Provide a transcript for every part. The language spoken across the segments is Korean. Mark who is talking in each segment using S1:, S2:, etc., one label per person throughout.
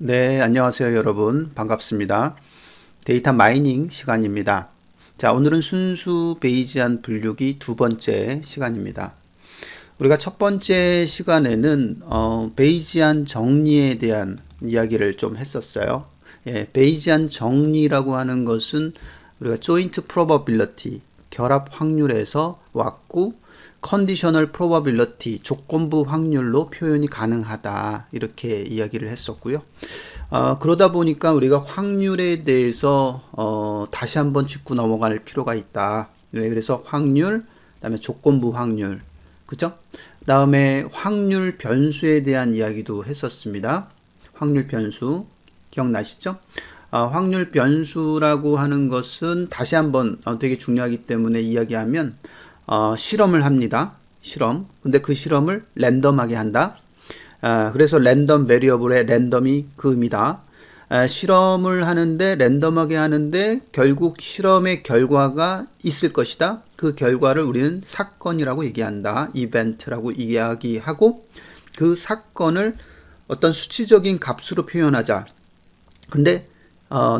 S1: 네, 안녕하세요, 여러분. 반갑습니다. 데이터 마이닝 시간입니다. 자, 오늘은 순수 베이지안 분류기 두 번째 시간입니다. 우리가 첫 번째 시간에는 베이지안 정리에 대한 이야기를 좀 했었어요. 예, 베이지안 정리라고 하는 것은 우리가 joint probability, 결합 확률에서 왔고, conditional probability, 조건부 확률로 표현이 가능하다. 이렇게 이야기를 했었고요. 그러다 보니까 우리가 확률에 대해서 다시 한번 짚고 넘어갈 필요가 있다. 네, 그래서 확률, 그다음에 조건부 확률, 그죠? 그다음에 확률 변수에 대한 이야기도 했었습니다. 확률 변수 기억나시죠? 확률 변수라고 하는 것은 다시 한번 되게 중요하기 때문에 이야기하면 실험을 합니다. 실험. 근데 그 실험을 랜덤하게 한다. 그래서 랜덤 베리어블의 랜덤이 그 의미다. 실험을 하는데 랜덤하게 하는데 결국 실험의 결과가 있을 것이다. 그 결과를 우리는 사건이라고 얘기한다. 이벤트라고 이야기하고 그 사건을 어떤 수치적인 값으로 표현하자. 근데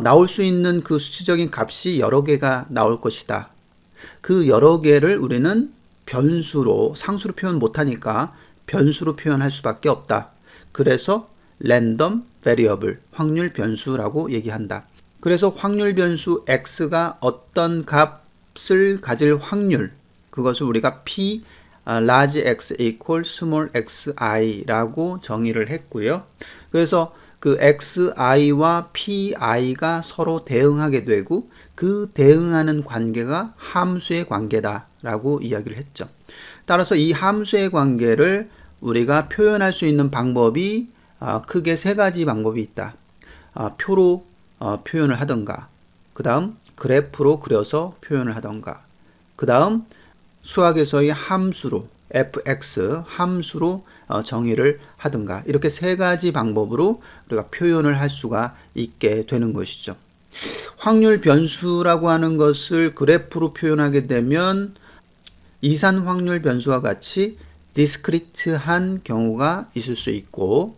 S1: 나올 수 있는 그 수치적인 값이 여러 개가 나올 것이다. 그 여러 개를 우리는 변수로, 상수로 표현 못하니까 변수로 표현할 수밖에 없다. 그래서 랜덤 베리어블, 확률 변수라고 얘기한다. 그래서 확률 변수 x가 어떤 값을 가질 확률, 그것을 우리가 p large x equal small xi라고 정의를 했고요. 그래서 그 xi와 pi가 서로 대응하게 되고 그 대응하는 관계가 함수의 관계다라고 이야기를 했죠. 따라서 이 함수의 관계를 우리가 표현할 수 있는 방법이 크게 세 가지 방법이 있다. 표로 표현을 하던가, 그 다음 그래프로 그려서 표현을 하던가, 그 다음 수학에서의 함수로 fx 함수로 정의를 하든가, 이렇게 세 가지 방법으로 우리가 표현을 할 수가 있게 되는 것이죠. 확률 변수라고 하는 것을 그래프로 표현하게 되면 이산 확률 변수와 같이 디스크리트한 경우가 있을 수 있고,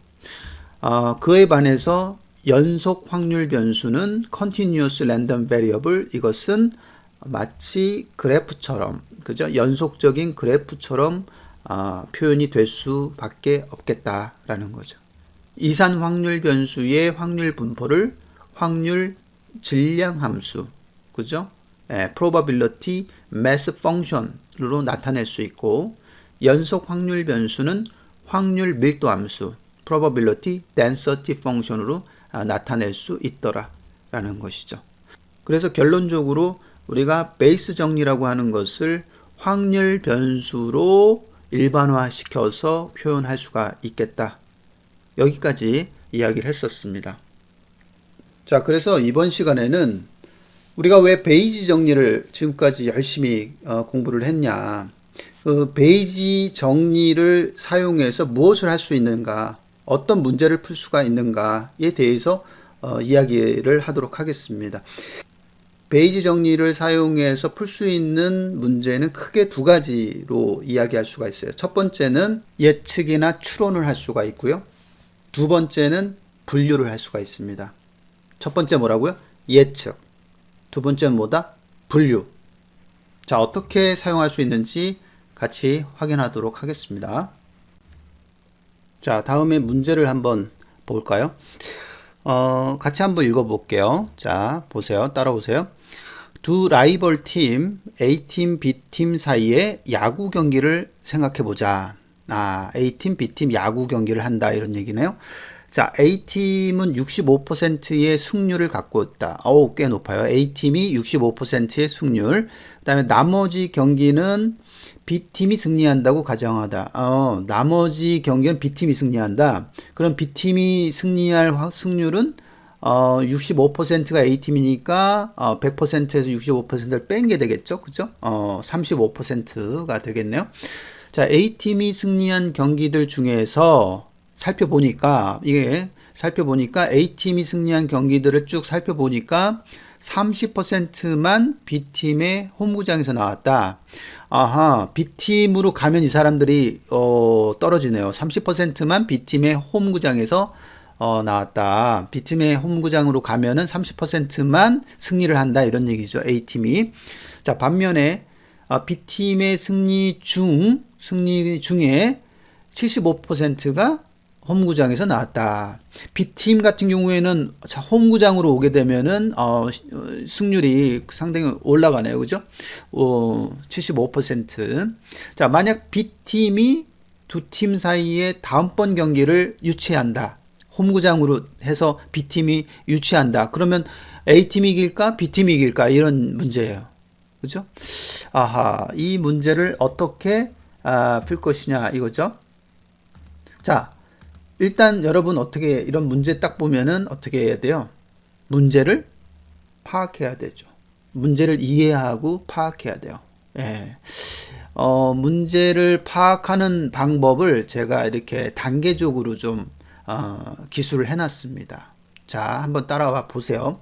S1: 그에 반해서 연속 확률 변수는 continuous random variable, 이것은 마치 그래프처럼, 그죠? 연속적인 그래프처럼 표현이 될 수밖에 없겠다라는 거죠. 이산 확률 변수의 확률 분포를 확률 질량 함수, 그죠? probability mass function으로 나타낼 수 있고, 연속 확률 변수는 확률 밀도 함수, probability density function으로 나타낼 수 있더라라는 것이죠. 그래서 결론적으로 우리가 베이스 정리라고 하는 것을 확률 변수로 일반화시켜서 표현할 수가 있겠다. 여기까지 이야기를 했었습니다. 자, 그래서 이번 시간에는 우리가 왜 베이지 정리를 지금까지 열심히 공부를 했냐, 그 베이지 정리를 사용해서 무엇을 할 수 있는가, 어떤 문제를 풀 수가 있는가에 대해서 이야기를 하도록 하겠습니다. 베이지 정리를 사용해서 풀 수 있는 문제는 크게 두 가지로 이야기할 수가 있어요. 첫 번째는 예측이나 추론을 할 수가 있고요. 두 번째는 분류를 할 수가 있습니다. 첫 번째 뭐라고요? 예측. 두 번째는 뭐다? 분류. 자, 어떻게 사용할 수 있는지 같이 확인하도록 하겠습니다. 자, 다음에 문제를 한번 볼까요? 같이 한번 읽어볼게요. 자, 보세요. 따라오세요. 두 라이벌 팀, A팀, B팀 사이의 야구 경기를 생각해보자. A팀, B팀 야구 경기를 한다. 이런 얘기네요. 자, A팀은 65%의 승률을 갖고 있다. 꽤 높아요. A팀이 65%의 승률. 그 다음에 나머지 경기는 B팀이 승리한다고 가정하다. 나머지 경기는 B팀이 승리한다. 그럼 B팀이 승리할 승률은 65%가 A팀이니까 100%에서 65%를 뺀 게 되겠죠. 그죠? 35%가 되겠네요. 자, A팀이 승리한 경기들 중에서 살펴보니까 A팀이 승리한 경기들을 쭉 살펴보니까 30%만 B팀의 홈구장에서 나왔다. B팀으로 가면 이 사람들이 떨어지네요. 30%만 B팀의 홈구장에서 나왔다. B팀의 홈구장으로 가면은 30%만 승리를 한다. 이런 얘기죠. A팀이. 자, 반면에 B팀의 승리 중에 75%가 홈구장에서 나왔다. B팀 같은 경우에는 홈구장으로 오게 되면은 승률이 상당히 올라가네요. 그죠? 75%. 자, 만약 B팀이 두 팀 사이에 다음번 경기를 유치한다. 홈구장으로 해서 B팀이 유치한다. 그러면 A팀이 이길까? B팀이 이길까? 이런 문제예요. 그죠? 아하, 이 문제를 어떻게 풀 것이냐 이거죠. 자, 일단 여러분 어떻게 이런 문제 딱 보면은 어떻게 해야 돼요? 문제를 파악해야 되죠. 문제를 이해하고 파악해야 돼요. 예. 문제를 파악하는 방법을 제가 이렇게 단계적으로 좀 기술을 해놨습니다. 자, 한번 따라와 보세요.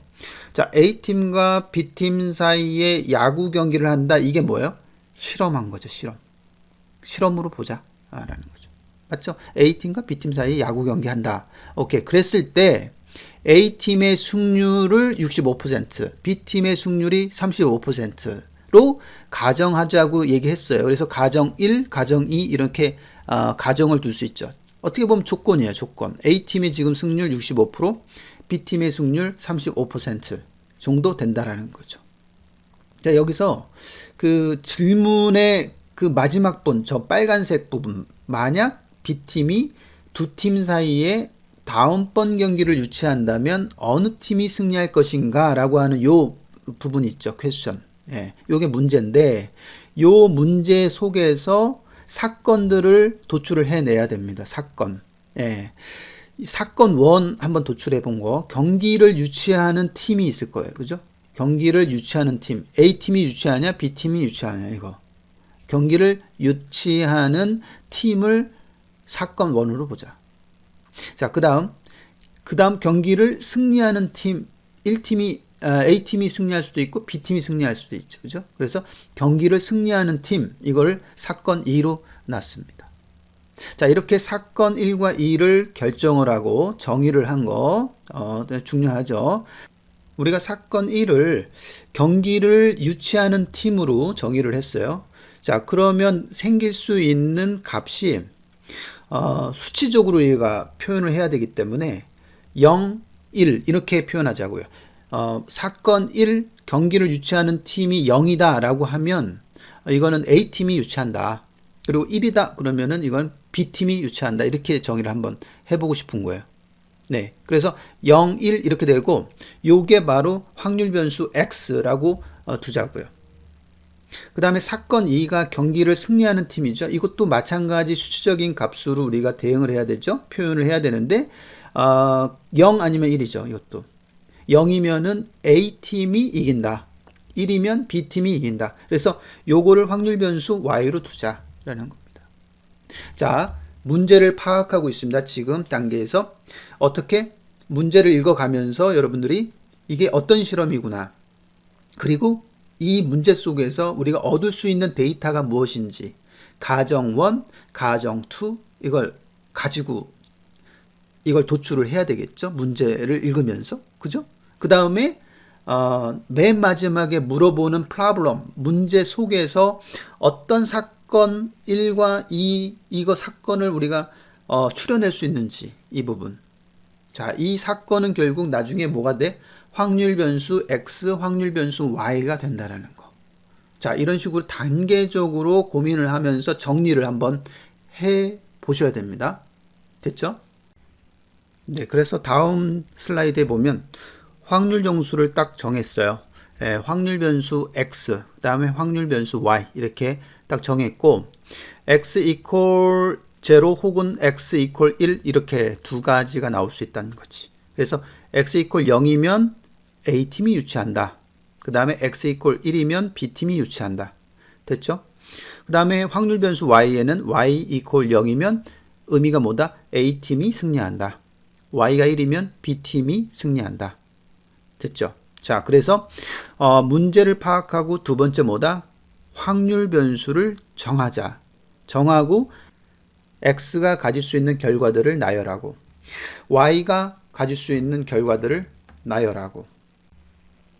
S1: 자, A팀과 B팀 사이에 야구 경기를 한다. 이게 뭐예요? 실험한 거죠, 실험. 실험으로 보자. 라는 거죠. 맞죠? A팀과 B팀 사이에 야구 경기 한다. 오케이. 그랬을 때 A팀의 승률을 65%, B팀의 승률이 35%로 가정하자고 얘기했어요. 그래서 가정 1, 가정 2 이렇게 가정을 둘 수 있죠. 어떻게 보면 조건이에요, 조건. A팀의 지금 승률 65%, B팀의 승률 35% 정도 된다라는 거죠. 자, 여기서 그 질문의 그 마지막 분, 저 빨간색 부분, 만약 B팀이 두 팀 사이에 다음번 경기를 유치한다면 어느 팀이 승리할 것인가 라고 하는 요 부분이 있죠. 퀘스천. 예, 요게 문제인데 요 문제 속에서 사건들을 도출을 해내야 됩니다. 사건. 예. 사건 1 한번 도출해 본 거. 경기를 유치하는 팀이 있을 거예요. 그죠? 경기를 유치하는 팀. A팀이 유치하냐, B팀이 유치하냐, 이거. 경기를 유치하는 팀을 사건 1으로 보자. 자, 그 다음 경기를 승리하는 팀, A팀이 승리할 수도 있고, B팀이 승리할 수도 있죠. 그죠? 그래서 경기를 승리하는 팀, 이걸 사건 2로 놨습니다. 자, 이렇게 사건 1과 2를 결정을 하고 정의를 한 거, 중요하죠. 우리가 사건 1을 경기를 유치하는 팀으로 정의를 했어요. 자, 그러면 생길 수 있는 값이, 수치적으로 우리가 표현을 해야 되기 때문에 0, 1 이렇게 표현하자고요. 사건 1 경기를 유치하는 팀이 0이다 라고 하면 이거는 A팀이 유치한다. 그리고 1이다 그러면은 이건 B팀이 유치한다. 이렇게 정의를 한번 해보고 싶은 거예요. 네. 그래서 0, 1 이렇게 되고 요게 바로 확률 변수 X라고 두자고요. 그 다음에 사건 2가 경기를 승리하는 팀이죠. 이것도 마찬가지 수치적인 값으로 우리가 대응을 해야 되죠. 표현을 해야 되는데 0 아니면 1이죠. 이것도 0이면은 A팀이 이긴다. 1이면 B팀이 이긴다. 그래서 요거를 확률 변수 Y로 두자라는 겁니다. 자, 문제를 파악하고 있습니다. 지금 단계에서 어떻게 문제를 읽어가면서 여러분들이 이게 어떤 실험이구나. 그리고 이 문제 속에서 우리가 얻을 수 있는 데이터가 무엇인지 가정 1, 가정 2 이걸 가지고 이걸 도출을 해야 되겠죠. 문제를 읽으면서. 그죠? 그 다음에 맨 마지막에 물어보는 프로블럼 문제 속에서 어떤 사건 1과 2 이거 사건을 우리가 추려낼 수 있는지 이 부분. 자, 이 사건은 결국 나중에 뭐가 돼? 확률 변수 X, 확률 변수 Y가 된다라는 거. 자, 이런 식으로 단계적으로 고민을 하면서 정리를 한번 해 보셔야 됩니다. 됐죠? 네, 그래서 다음 슬라이드에 보면 확률 정수를 딱 정했어요. 예, 확률 변수 X, 그 다음에 확률 변수 Y 이렇게 딱 정했고 X equal 0 혹은 X equal 1 이렇게 두 가지가 나올 수 있다는 거지. 그래서 X equal 0이면 A팀이 유치한다. 그 다음에 X equal 1이면 B팀이 유치한다. 됐죠? 그 다음에 확률 변수 Y에는 Y equal 0이면 의미가 뭐다? A팀이 승리한다. Y가 1이면 B팀이 승리한다. 됐죠? 자, 그래서 문제를 파악하고 두 번째 뭐다? 확률 변수를 정하자. 정하고 X가 가질 수 있는 결과들을 나열하고 Y가 가질 수 있는 결과들을 나열하고.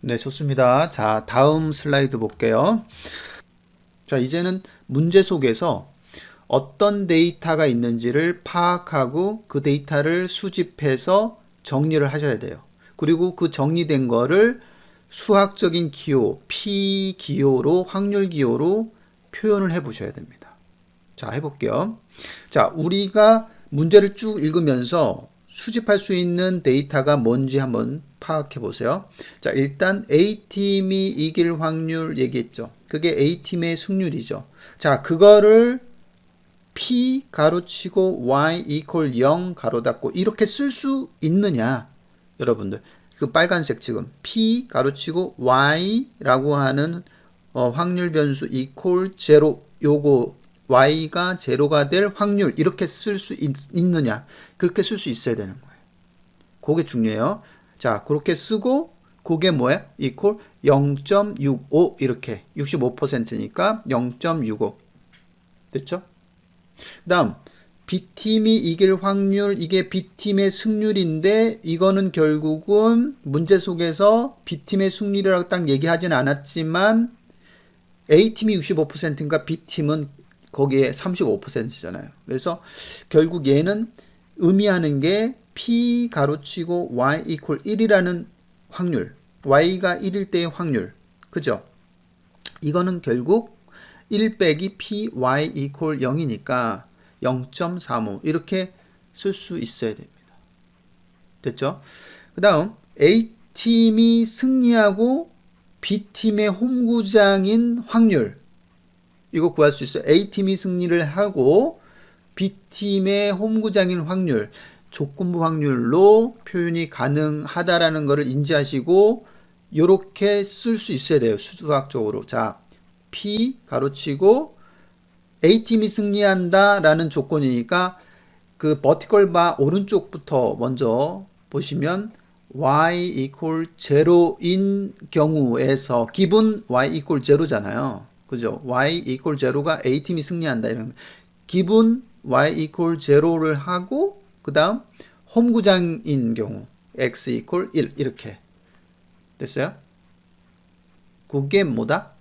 S1: 네, 좋습니다. 자, 다음 슬라이드 볼게요. 자, 이제는 문제 속에서 어떤 데이터가 있는지를 파악하고 그 데이터를 수집해서 정리를 하셔야 돼요. 그리고 그 정리된 거를 수학적인 기호, P 기호로, 확률 기호로 표현을 해 보셔야 됩니다. 자, 해볼게요. 자, 우리가 문제를 쭉 읽으면서 수집할 수 있는 데이터가 뭔지 한번 파악해 보세요. 자, 일단 A팀이 이길 확률 얘기했죠. 그게 A팀의 승률이죠. 자, 그거를 P 가로치고 Y equal 0 가로 닫고 이렇게 쓸 수 있느냐? 여러분들. 그 빨간색 지금 P 가로치고 Y라고 하는 확률 변수 equal 0 요거 Y가 제로가 될 확률 이렇게 쓸 수 있느냐? 그렇게 쓸 수 있어야 되는 거예요. 그게 중요해요. 자, 그렇게 쓰고 그게 뭐야? equal 0.65 이렇게 65%니까 0.65 됐죠? 그 다음 B팀이 이길 확률 이게 B팀의 승률인데 이거는 결국은 문제 속에서 B팀의 승률이라고 딱 얘기하진 않았지만 A팀이 65%인가 B팀은 거기에 35%잖아요. 그래서 결국 얘는 의미하는 게 P 가로치고 Y equal 1이라는 확률 Y가 1일 때의 확률 그죠? 이거는 결국 1 빼기 P Y equal 0이니까 0.35 이렇게 쓸 수 있어야 됩니다. 됐죠? 그 다음 A팀이 승리하고 B팀의 홈구장인 확률 이거 구할 수 있어요. A팀이 승리를 하고 B팀의 홈구장인 확률 조건부 확률로 표현이 가능하다라는 것을 인지하시고 이렇게 쓸 수 있어야 돼요. 수학적으로. 자, P 가로치고 A팀이 승리한다 라는 조건이니까 그 버티컬 바 오른쪽부터 먼저 보시면 y equal 0인 경우에서 기본 y equal 0잖아요. 그죠? y equal 0가 A팀이 승리한다 이런 기본 y equal 0를 하고 그 다음 홈구장인 경우 x equal 1 이렇게 됐어요? 그게 뭐다?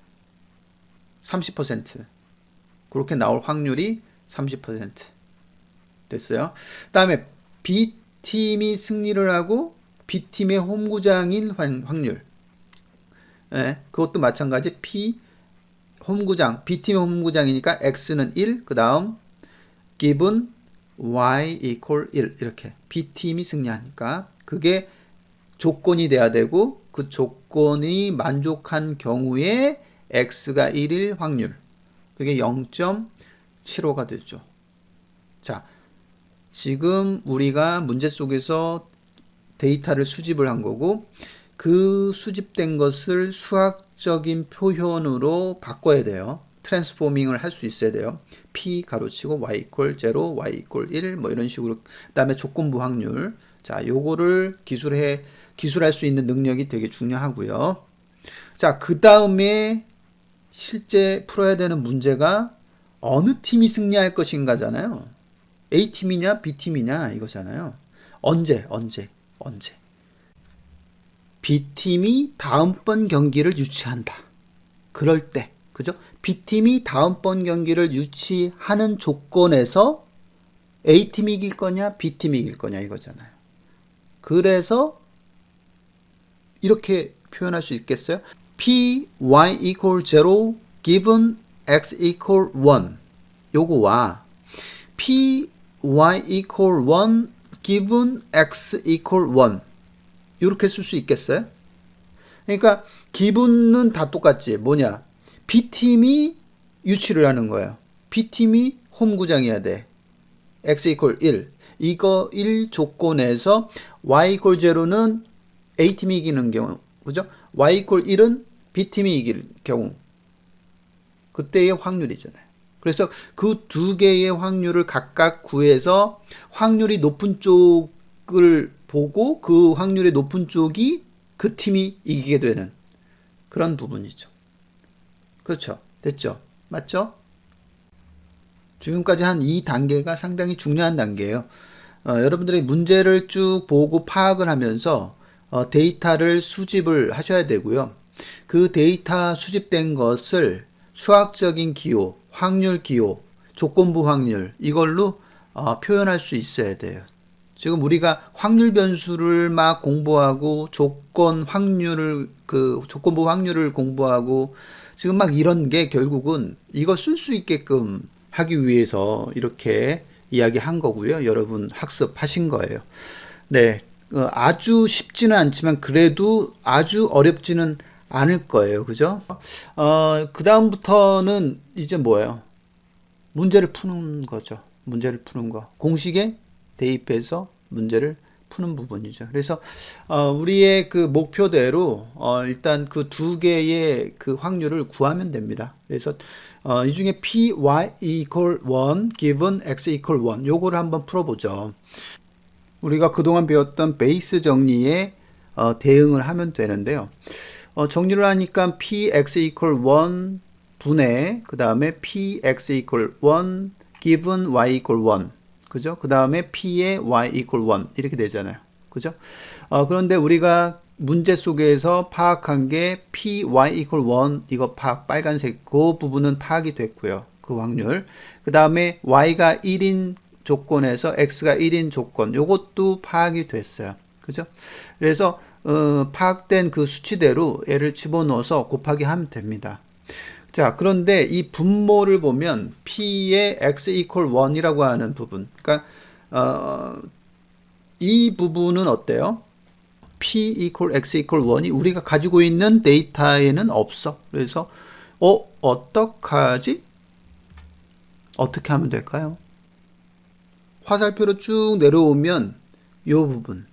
S1: 30% 그렇게 나올 확률이 30% 됐어요. 그 다음에 B팀이 승리를 하고 B팀의 홈구장인 확률 네, 그것도 마찬가지 P 홈구장 B팀의 홈구장이니까 X는 1 그 다음 given Y equal 1 이렇게 B팀이 승리하니까 그게 조건이 돼야 되고 그 조건이 만족한 경우에 X가 1일 확률 그게 0.75가 되죠. 자, 지금 우리가 문제 속에서 데이터를 수집을 한 거고 그 수집된 것을 수학적인 표현으로 바꿔야 돼요. 트랜스포밍을 할 수 있어야 돼요. P 가로치고 Y equal 0, Y equal 1 뭐 이런 식으로 그 다음에 조건부 확률 자, 요거를 기술할 수 있는 능력이 되게 중요하고요. 자, 그 다음에 실제 풀어야 되는 문제가 어느 팀이 승리할 것인가잖아요. A팀이냐 B팀이냐 이거잖아요. 언제 B팀이 다음번 경기를 유치한다. 그럴 때 그죠? B팀이 다음번 경기를 유치하는 조건에서 A팀이 이길 거냐 B팀이 이길 거냐 이거잖아요. 그래서 이렇게 표현할 수 있겠어요? P, Y equal 0 given X equal 1 요거와 P, Y equal 1 given X equal 1 이렇게 쓸 수 있겠어요? 그러니까 기분은 다 똑같지. 뭐냐? B팀이 유치를 하는 거예요. B팀이 홈구장이어야 돼. X equal 1 이거 1 조건에서 Y equal 0는 A팀이 이기는 경우 그죠? Y equal 1은 B팀이 이길 경우 그때의 확률이잖아요. 그래서 그 두 개의 확률을 각각 구해서 확률이 높은 쪽을 보고 그 확률이 높은 쪽이 그 팀이 이기게 되는 그런 부분이죠. 그렇죠. 됐죠? 맞죠? 지금까지 한 이 단계가 상당히 중요한 단계예요. 여러분들이 문제를 쭉 보고 파악을 하면서 데이터를 수집을 하셔야 되고요. 그 데이터 수집된 것을 수학적인 기호, 확률 기호, 조건부 확률 이걸로 표현할 수 있어야 돼요. 지금 우리가 확률 변수를 막 공부하고 조건부 확률을 공부하고 지금 막 이런 게 결국은 이거 쓸 수 있게끔 하기 위해서 이렇게 이야기한 거고요. 여러분 학습하신 거예요. 네, 아주 쉽지는 않지만 그래도 아주 어렵지는 않을 거예요. 그죠? 그 다음부터는 이제 뭐예요? 문제를 푸는 거죠. 문제를 푸는 거. 공식에 대입해서 문제를 푸는 부분이죠. 그래서 우리의 그 목표대로 일단 그 두 개의 그 확률을 구하면 됩니다. 그래서 이 중에 py equal 1 given x equal 1 요거를 한번 풀어보죠. 우리가 그동안 배웠던 베이스 정리에 대응을 하면 되는데요. 정리를 하니까 px equal 1 분의 그 다음에 px equal 1 given y equal 1 그죠? 그 다음에 p의 y equal 1 이렇게 되잖아요. 그죠? 그런데 우리가 문제 속에서 파악한 게 py equal 1 이거 빨간색 그 부분은 파악이 됐고요. 그 확률. 그 다음에 y가 1인 조건에서 x가 1인 조건 요것도 파악이 됐어요. 그죠? 그래서 파악된 그 수치대로 얘를 집어넣어서 곱하기 하면 됩니다. 자, 그런데 이 분모를 보면 p의 x equal 1이라고 하는 부분. 그러니까 이 부분은 어때요? p equal x equal 1이 우리가 가지고 있는 데이터에는 없어. 그래서 어떡하지? 어떻게 하면 될까요? 화살표로 쭉 내려오면 요 부분.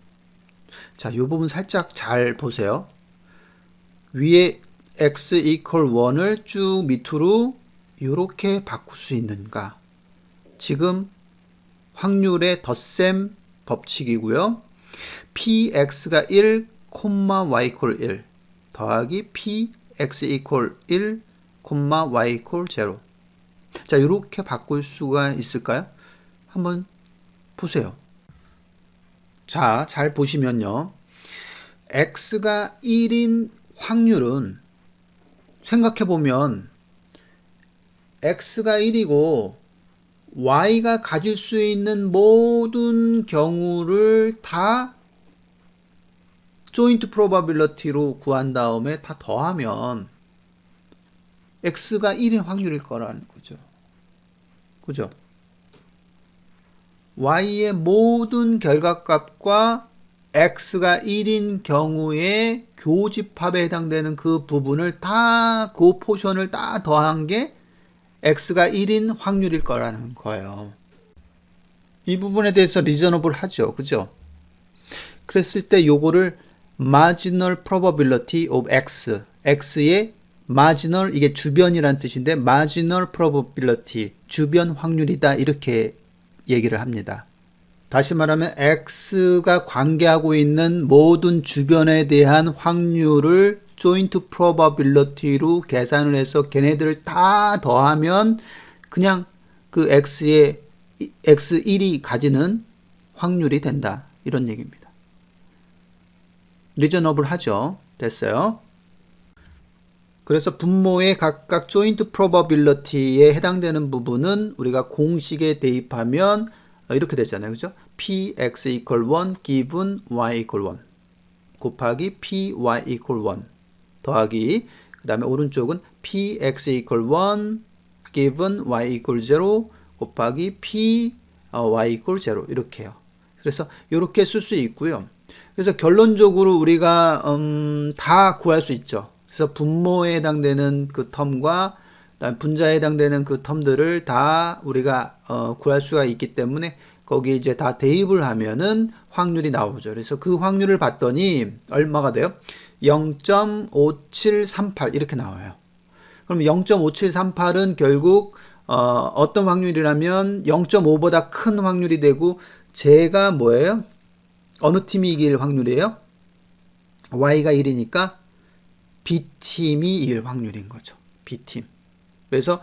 S1: 자, 요 부분 살짝 잘 보세요. 위에 x equal 1을 쭉 밑으로 이렇게 바꿀 수 있는가? 지금 확률의 덧셈 법칙이고요. px가 1, y equal 1 더하기 px equal 1, y equal 0. 자, 이렇게 바꿀 수가 있을까요? 한번 보세요. 자, 잘 보시면요. x가 1인 확률은 생각해보면 x가 1이고 y가 가질 수 있는 모든 경우를 다 joint probability로 구한 다음에 다 더하면 x가 1인 확률일 거라는 거죠. 그죠? y의 모든 결과값과 x가 1인 경우에 교집합에 해당되는 그 부분을 그 포션을 다 더한 게 x가 1인 확률일 거라는 거예요. 이 부분에 대해서 리저너블 하죠. 그죠? 그랬을 때 요거를 marginal probability of x, x의 marginal, 이게 주변이란 뜻인데 marginal probability, 주변 확률이다 이렇게 얘기를 합니다. 다시 말하면 x가 관계하고 있는 모든 주변에 대한 확률을 joint probability로 계산을 해서 걔네들을 다 더하면 그냥 그 x1이 가지는 확률이 된다. 이런 얘기입니다. 리저너블 하죠. 됐어요. 그래서 분모의 각각 joint probability에 해당되는 부분은 우리가 공식에 대입하면 이렇게 되잖아요. 그죠? px equal 1 given y equal 1 곱하기 py equal 1 더하기 그 다음에 오른쪽은 px equal 1 given y equal 0 곱하기 py equal 0 이렇게 해요. 그래서 이렇게 쓸 수 있고요. 그래서 결론적으로 우리가 다 구할 수 있죠. 그래서 분모에 해당되는 그 텀과 분자에 해당되는 그 텀들을 다 우리가 구할 수가 있기 때문에 거기 이제 다 대입을 하면은 확률이 나오죠. 그래서 그 확률을 봤더니 얼마가 돼요? 0.5738 이렇게 나와요. 그럼 0.5738은 결국 어떤 확률이라면 0.5보다 큰 확률이 되고 제가 뭐예요? 어느 팀이 이길 확률이에요? y가 1이니까 b팀이 이길 확률인 거죠. b팀. 그래서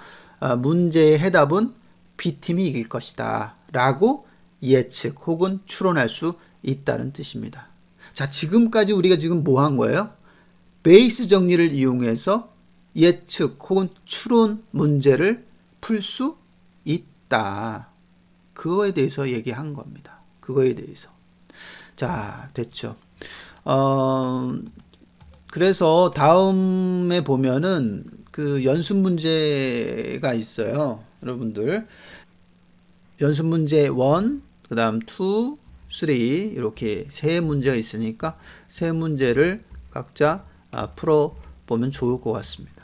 S1: 문제의 해답은 b팀이 이길 것이다 라고 예측 혹은 추론할 수 있다는 뜻입니다. 자, 지금까지 우리가 지금 뭐 한 거예요? 베이스 정리를 이용해서 예측 혹은 추론 문제를 풀 수 있다. 그거에 대해서 얘기한 겁니다. 그거에 대해서. 자, 됐죠. 그래서 다음에 보면은 그 연습 문제가 있어요. 여러분들. 연습 문제 1, 그 다음 2, 3 이렇게 세 문제가 있으니까 세 문제를 각자 풀어보면 좋을 것 같습니다.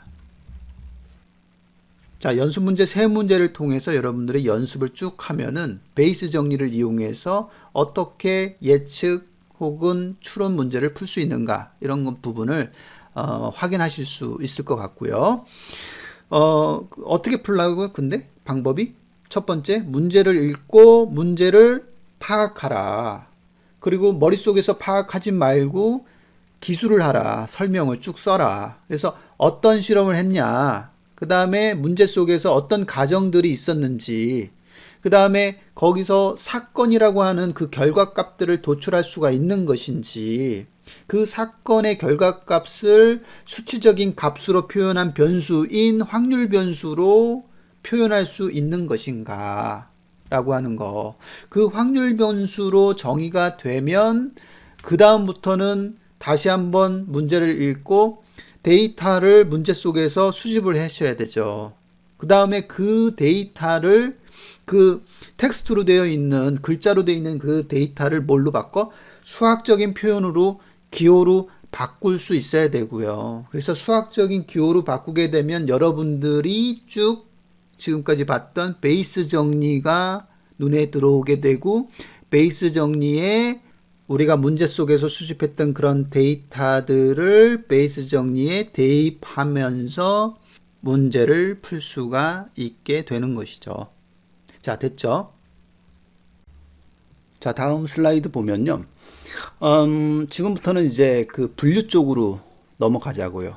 S1: 자, 연습 문제 세 문제를 통해서 여러분들이 연습을 쭉 하면은 베이스 정리를 이용해서 어떻게 예측 혹은 추론 문제를 풀 수 있는가 이런 부분을 확인하실 수 있을 것 같고요. 어떻게 풀라고요? 근데 방법이 첫 번째, 문제를 읽고 문제를 파악하라. 그리고 머릿속에서 파악하지 말고 기술을 하라. 설명을 쭉 써라. 그래서 어떤 실험을 했냐. 그 다음에 문제 속에서 어떤 가정들이 있었는지, 그 다음에 거기서 사건이라고 하는 그 결과값들을 도출할 수가 있는 것인지, 그 사건의 결과값을 수치적인 값으로 표현한 변수인 확률 변수로 표현할 수 있는 것인가 라고 하는 거. 그 확률 변수로 정의가 되면 그 다음부터는 다시 한번 문제를 읽고 데이터를 문제 속에서 수집을 하셔야 되죠. 그 다음에 그 데이터를 그 텍스트로 되어 있는 글자로 되어 있는 그 데이터를 뭘로 바꿔? 수학적인 표현으로 기호로 바꿀 수 있어야 되고요. 그래서 수학적인 기호로 바꾸게 되면 여러분들이 쭉 지금까지 봤던 베이스 정리가 눈에 들어오게 되고 베이스 정리에 우리가 문제 속에서 수집했던 그런 데이터들을 베이스 정리에 대입하면서 문제를 풀 수가 있게 되는 것이죠. 자, 됐죠? 자, 다음 슬라이드 보면요. 지금부터는 이제 그 분류 쪽으로 넘어가자고요.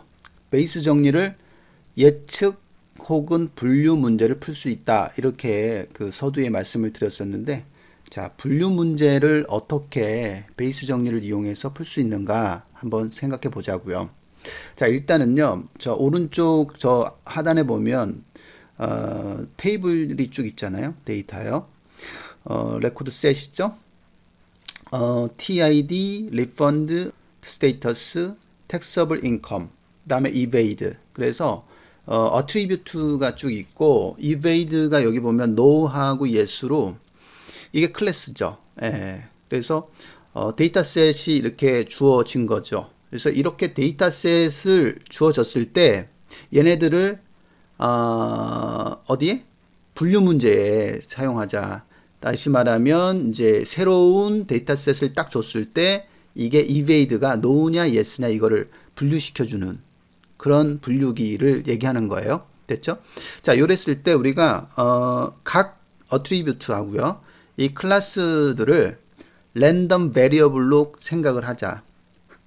S1: 베이스 정리를 예측 혹은 분류 문제를 풀 수 있다. 이렇게 그 서두에 말씀을 드렸었는데, 자, 분류 문제를 어떻게 베이스 정리를 이용해서 풀 수 있는가 한번 생각해 보자고요. 자, 일단은요, 저 오른쪽 저 하단에 보면 테이블이 쭉 있잖아요. 데이터요. 레코드 셋 있죠? TID, refund, status, taxable income, 그 다음에 evade. 그래서 attribute가 쭉 있고 evade가 여기 보면 no하고 yes로 이게 클래스죠. 예. 그래서 데이터셋이 이렇게 주어진 거죠. 그래서 이렇게 데이터셋을 주어졌을 때 얘네들을 어디에? 분류 문제에 사용하자. 다시 말하면 이제 새로운 데이터셋을 딱 줬을 때 이게 evade가 no냐 yes냐 이거를 분류시켜주는 그런 분류기를 얘기하는 거예요. 됐죠? 자, 요랬을 때 우리가 각 attribute 하고요. 이 클래스들을 랜덤 베리어블로 생각을 하자.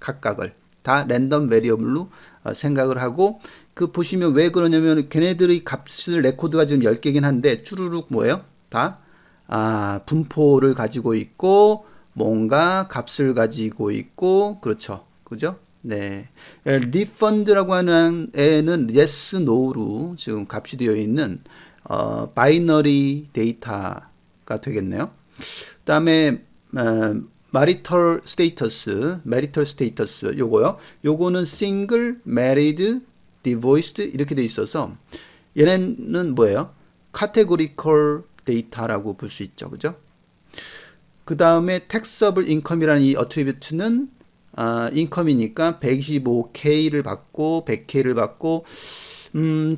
S1: 각각을 다 랜덤 베리어블로 생각을 하고 그 보시면 왜 그러냐면 걔네들의 값을 레코드가 지금 10개긴 한데 쭈루룩 뭐예요? 다 분포를 가지고 있고 뭔가 값을 가지고 있고 그렇죠. 그죠? 네. 리펀드라고 하는 애는 yes, no로 지금 값이 되어 있는 바이너리 데이터가 되겠네요. 그다음에 marital status 요거요. 요거는 single, married, divorced 이렇게 돼 있어서 얘네는 뭐예요? categorical 데이터라고 볼 수 있죠. 그죠? 그 다음에 taxable income이라는 이 attribute는 인컴이니까 125K를 받고 100K를 받고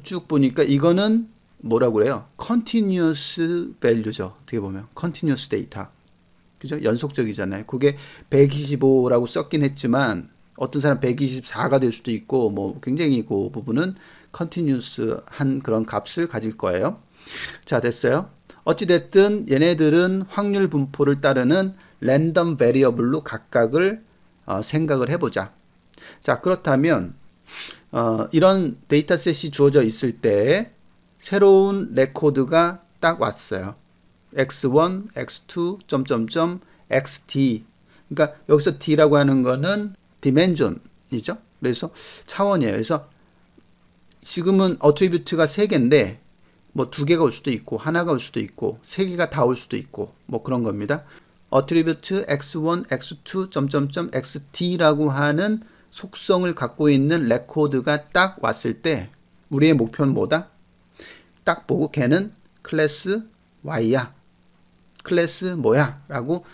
S1: 쭉 보니까 이거는 뭐라고 그래요? continuous value죠. 어떻게 보면 continuous data. 그죠? 연속적이잖아요. 그게 125라고 썼긴 했지만 어떤 사람 124가 될 수도 있고 뭐 굉장히 그 부분은 continuous한 그런 값을 가질 거예요. 자, 됐어요. 어찌됐든 얘네들은 확률 분포를 따르는 랜덤 베리어블로 각각을 생각을 해보자. 자, 그렇다면 이런 데이터셋이 주어져 있을 때 새로운 레코드가 딱 왔어요. x1, x2, 점점점, xt. 그러니까 여기서 d라고 하는 거는 dimension이죠. 그래서 차원이에요. 그래서 지금은 어트리뷰트가 3개인데 뭐 2개가 올 수도 있고 하나가 올 수도 있고 3개가 다 올 수도 있고 뭐 그런 겁니다. 어트리뷰트 x1, x2, 점점점, xt라고 하는 속성을 갖고 있는 레코드가 딱 왔을 때 우리의 목표는 뭐다? 딱 보고 걔는 클래스 Y야. 클래스 뭐야? 라고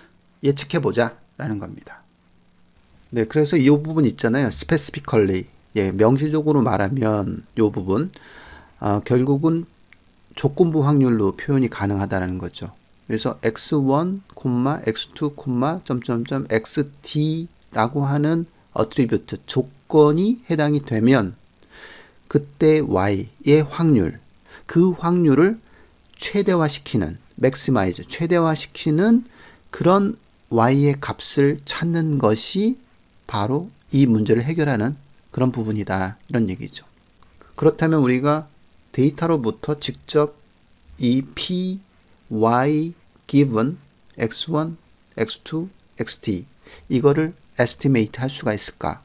S1: 예측해보자 라는 겁니다. 네, 그래서 이 부분 있잖아요. specifically. 예, 명시적으로 말하면 이 부분 결국은 조건부 확률로 표현이 가능하다는 거죠. 그래서 x1, x2, 점점점, xt라고 하는 어트리뷰트 조건이 해당이 되면 그때 y의 확률, 그 확률을 최대화시키는, maximize, 최대화시키는 그런 y의 값을 찾는 것이 바로 이 문제를 해결하는 그런 부분이다. 이런 얘기죠. 그렇다면 우리가 데이터로부터 직접 이 p, y given x1, x2, xt 이거를 estimate 할 수가 있을까?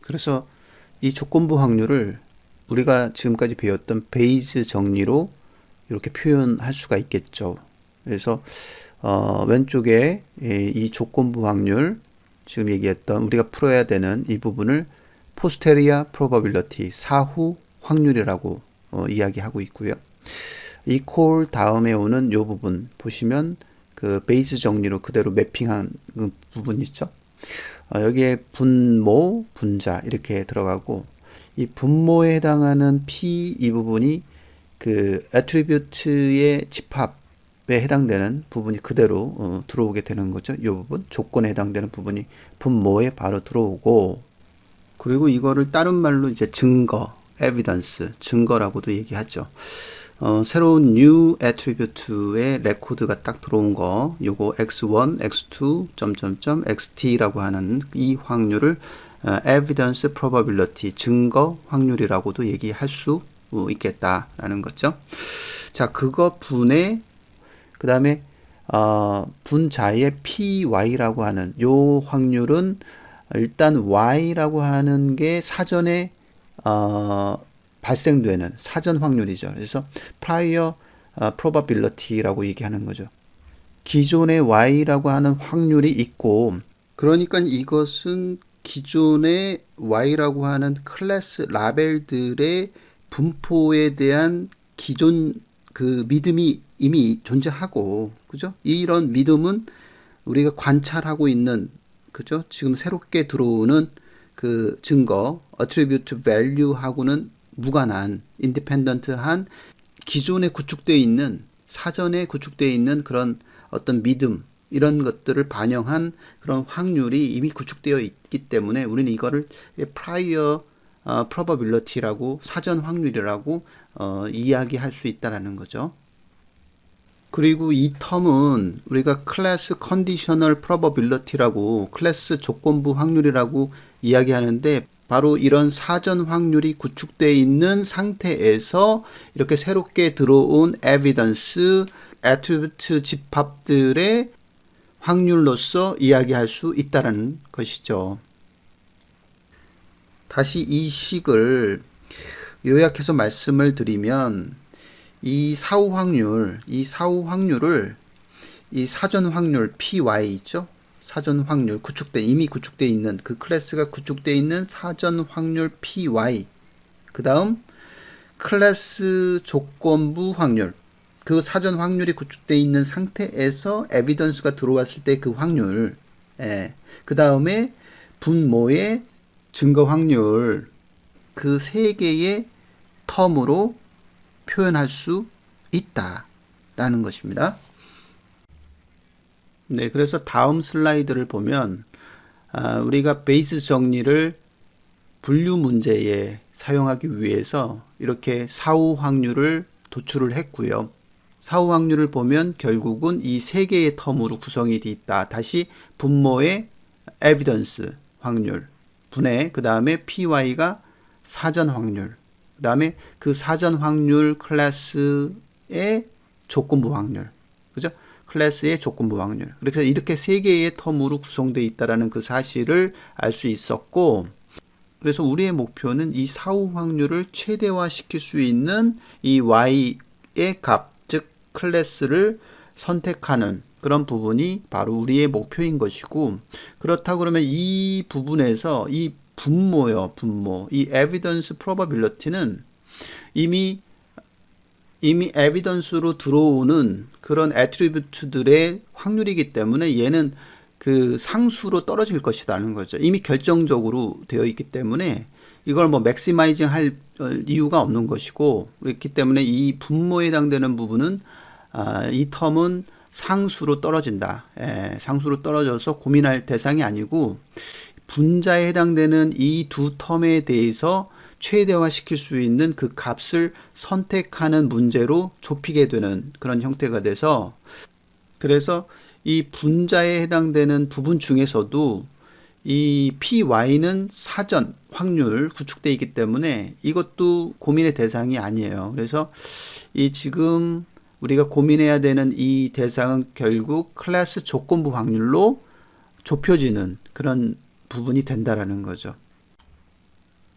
S1: 그래서 이 조건부 확률을 우리가 지금까지 배웠던 베이즈 정리로 이렇게 표현할 수가 있겠죠. 그래서 왼쪽에 이 조건부 확률 지금 얘기했던 우리가 풀어야 되는 이 부분을 posterior probability 사후 확률이라고 이야기하고 있고요. equal 다음에 오는 이 부분 보시면 그 베이스 정리로 그대로 매핑한 그 부분 있죠. 여기에 분모, 분자 이렇게 들어가고 이 분모에 해당하는 P 이 부분이 그 애트리뷰트의 집합에 해당되는 부분이 그대로 들어오게 되는 거죠. 이 부분 조건에 해당되는 부분이 분모에 바로 들어오고 그리고 이거를 다른 말로 이제 증거, evidence, 증거라고도 얘기하죠. 새로운 new attribute의 레코드가 딱 들어온 거, 요거 x1, x2, 점점점, xt라고 하는 이 확률을 evidence probability, 증거 확률이라고도 얘기할 수 있겠다라는 거죠. 자, 그거 분의 그 다음에 분자의 py라고 하는 요 확률은 일단 y라고 하는 게 사전에 발생되는 사전 확률이죠. 그래서 prior probability라고 얘기하는 거죠. 기존의 y라고 하는 확률이 있고 그러니까 이것은 기존의 y라고 하는 클래스 라벨들의 분포에 대한 기존 그 믿음이 이미 존재하고 그죠? 이런 믿음은 우리가 관찰하고 있는 그죠? 지금 새롭게 들어오는 그 증거 attribute value하고는 무관한 인디펜던트한 기존에 구축되어 있는 사전에 구축되어 있는 그런 어떤 믿음 이런 것들을 반영한 그런 확률이 이미 구축되어 있기 때문에 우리는 이거를 prior probability라고 사전 확률이라고 이야기할 수 있다라는 거죠. 그리고 이 텀은 우리가 클래스 컨디셔널 프로버빌리티라고 클래스 조건부 확률이라고 이야기하는데 바로 이런 사전 확률이 구축되어 있는 상태에서 이렇게 새롭게 들어온 에비던스, 애트리뷰트 집합들의 확률로서 이야기할 수 있다는 것이죠. 다시 이 식을 요약해서 말씀을 드리면 이 사후 확률을 이 사전 확률 PY 있죠? 사전 확률 이미 구축되어 있는 그 클래스가 구축되어 있는 사전 확률 PY 그 다음 클래스 조건부 확률 그 사전 확률이 구축되어 있는 상태에서 에비던스가 들어왔을 때 그 확률 그 다음에 분모의 증거 확률 그 세 개의 텀으로 표현할 수 있다라는 것입니다. 네, 그래서 다음 슬라이드를 보면 우리가 베이스 정리를 분류 문제에 사용하기 위해서 이렇게 사후 확률을 도출을 했고요. 사후 확률을 보면 결국은 이 세 개의 텀으로 구성이 되어 있다. 다시 분모의 에비던스 확률 분해 그 다음에 py가 사전 확률 그 다음에 그 사전 확률 클래스의 조건부 확률. 그죠? 클래스의 조건부 확률. 그래서 이렇게 세 개의 텀으로 구성되어 있다라는 그 사실을 알 수 있었고, 그래서 우리의 목표는 이 사후 확률을 최대화 시킬 수 있는 이 y의 값, 즉 클래스를 선택하는 그런 부분이 바로 우리의 목표인 것이고, 그렇다 그러면 이 부분에서 이 분모요, 분모. 이 evidence probability는 이미 에비던스로 들어오는 그런 애트리뷰트들의 확률이기 때문에 얘는 그 상수로 떨어질 것이라는 거죠. 이미 결정적으로 되어 있기 때문에 이걸 뭐 맥시마이징 할 이유가 없는 것이고, 그렇기 때문에 이 분모에 해당되는 부분은 이 텀은 상수로 떨어진다. 상수로 떨어져서 고민할 대상이 아니고, 분자에 해당되는 이 두 텀에 대해서 최대화 시킬 수 있는 그 값을 선택하는 문제로 좁히게 되는 그런 형태가 돼서, 그래서 이 분자에 해당되는 부분 중에서도 이 py는 사전 확률 구축되어 있기 때문에 이것도 고민의 대상이 아니에요. 그래서 이 지금 우리가 고민해야 되는 이 대상은 결국 클래스 조건부 확률로 좁혀지는 그런 부분이 된다라는 거죠.